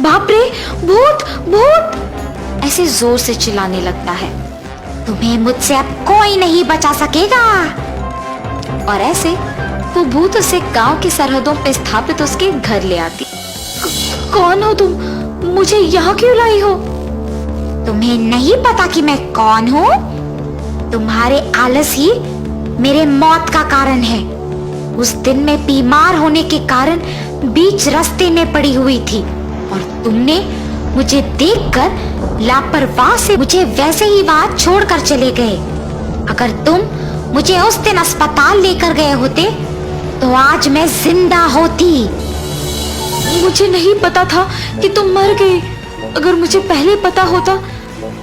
बाप रे, भूत भूत ऐसे जोर से चिल्लाने लगता है। तुम्हें मुझसे अब कोई नहीं बचा सकेगा। और ऐसे वो भूत उसे गांव की सरहदों पे स्थापित उसके घर ले आती। कौन हो तुम? मुझे यहाँ क्यों लाई हो? तुम्हें नहीं पता कि मैं कौन हूँ? तुम्हारे आलस ही मेरे मौत का कारण है। उस दिन मैं बीमार होने के कारण बीच रास्ते में पड़ी हुई थी और तुमने मुझे देखकर लापरवाह से मुझे वैसे ही वहां छोड़कर चले गए। अगर तुम मुझे उस दिन अस्पताल लेकर गए होते तो आज मैं जिंदा होती। मुझे नहीं पता था कि तुम मर गई। अगर मुझे पहले पता होता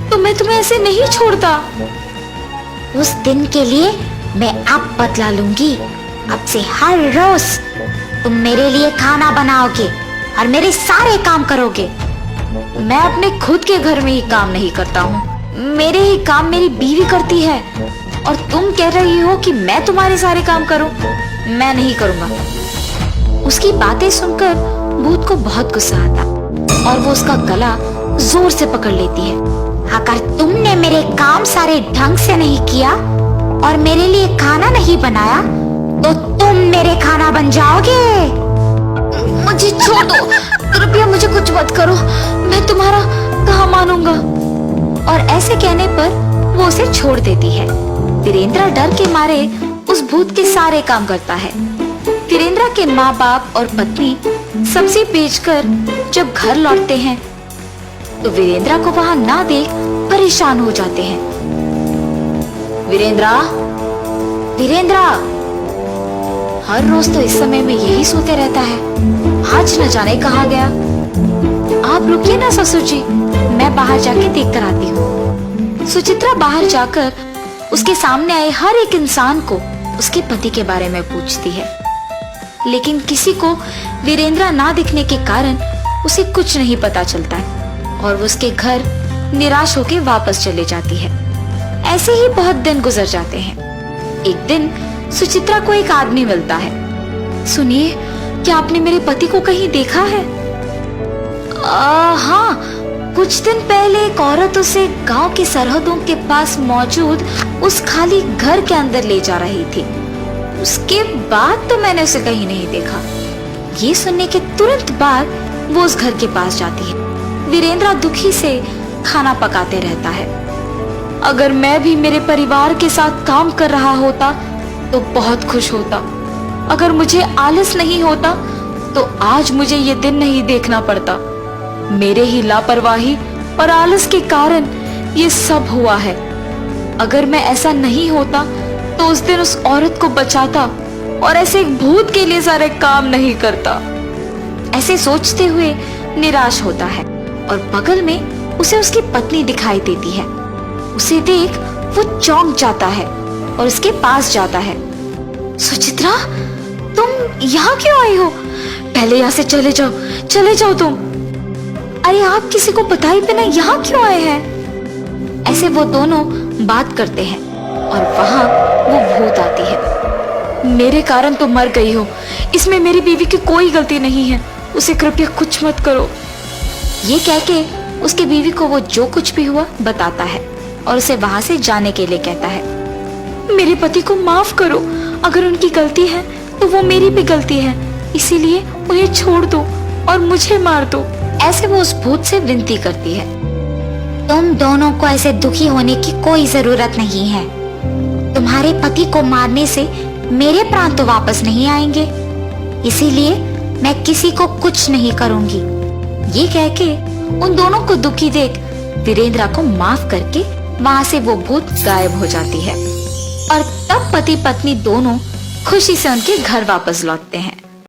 तो मैं तुम्हें ऐसे नहीं छोड़ता। उस दिन के लिए मैं अब बदला लूंगी। अब से हर रोज तुम मेरे लिए खाना बनाओगे और मेरे सारे काम करोगे। मैं अपने खुद के घर में ही काम नहीं करता हूँ। मेरे ही काम मेरी बीवी करती है और तुम कह रही हो कि मैं तुम्हारे सारे काम करूँ? मैं नहीं करूँगा। उसकी बातें सुनकर भूत को बहुत गुस्सा आता और वो उसका गला जोर से पकड़ लेती है। अगर तुमने मेरे काम सारे ढंग से नहीं किया और मेरे लिए खाना नहीं बनाया तो तुम मेरे खाना बन जाओगे। मुझे छोड़ दो, कृपया मुझे कुछ मत करो। मैं तुम्हारा कहाँ मानूंगा। और ऐसे कहने पर वो उसे छोड़ देती है। वीरेंद्रा डर के मारे उस भूत के सारे काम करता है। वीरेंद्रा के माँ बाप और पत्नी सब्जी बेचकर जब घर लौटते हैं तो वीरेंद्रा को वहां ना देख परेशान हो जाते हैं। वीरेंद्रा, वीरेंद्रा, हर रोज तो इस समय में यही सोते रहता है। आज न जाने कहाँ गया। आप रुकिए ना ससुर जी, मैं बाहर जाके देख कर आती हूँ। सुचित्रा बाहर जाकर उसके सामने आए हर एक इंसान को उसके पति के बारे में पूछती है, लेकिन किसी को वीरेंद्रा ना दिखने के कारण उसे कुछ नहीं पता चलता है और वो उसके घर निराश होकर वापस चले जाती है। ऐसे ही बहुत दिन गुजर जाते हैं। एक दिन सुचित्रा को एक आदमी मिलता है। सुनिए, क्या आपने मेरे पति को कहीं देखा है? हाँ, कुछ दिन पहले एक औरत उसे गांव की सरहदों के पास मौजूद उस खाली घर के अंदर ले जा रही थी। उसके बाद तो मैंने उसे कहीं नहीं देखा। ये सुनने के तुरंत बाद वो उस घर के पास जाती है। वीरेंद्रा दुखी से खाना पकाते रहता है। अगर मैं भी मेरे परिवार के साथ काम कर रहा होता तो बहुत खुश होता। अगर मुझे आलस नहीं होता तो आज मुझे ये दिन नहीं देखना पड़ता। मेरे ही लापरवाही और आलस के कारण ये सब हुआ है। अगर मैं ऐसा नहीं होता तो उस दिन उस औरत को बचाता और ऐसे एक भूत के लिए सारे काम नहीं करता। ऐसे सोचते हुए निराश होता है और बगल में उसे उसकी पत्नी दिखाई देती है। उसे देख वो चौंक जाता है और उसके पास जाता है। सुचित्रा, तुम यहाँ क्यों आई हो? पहले यहाँ से चले जाओ तुम। अरे, आप किसी को बताए बिना यहाँ क्यों आए हैं? ऐसे वो दोनों बात करते हैं और वहां वो भूत आती है। मेरे कारण तो मर गई हो, इसमें मेरी बीवी की कोई गलती नहीं है। उसे कृपया कुछ मत करो। ये कह के उसकी बीवी को वो जो कुछ भी हुआ बताता है और उसे वहां से जाने के लिए कहता है। मेरे पति को माफ करो। अगर उनकी गलती है तो वो मेरी भी गलती है, इसीलिए उन्हें छोड़ दो और मुझे मार दो। ऐसे वो उस भूत से विनती करती है। तुम दोनों को ऐसे दुखी होने की कोई जरूरत नहीं है। तुम्हारे पति को मारने से मेरे प्राण तो वापस नहीं आएंगे, इसीलिए मैं किसी को कुछ नहीं करूंगी। ये कह के उन दोनों को दुखी देख वीरेंद्रा को माफ करके वहां से वो भूत गायब हो जाती है और तब पति पत्नी दोनों खुशी से उनके घर वापस लौटते हैं।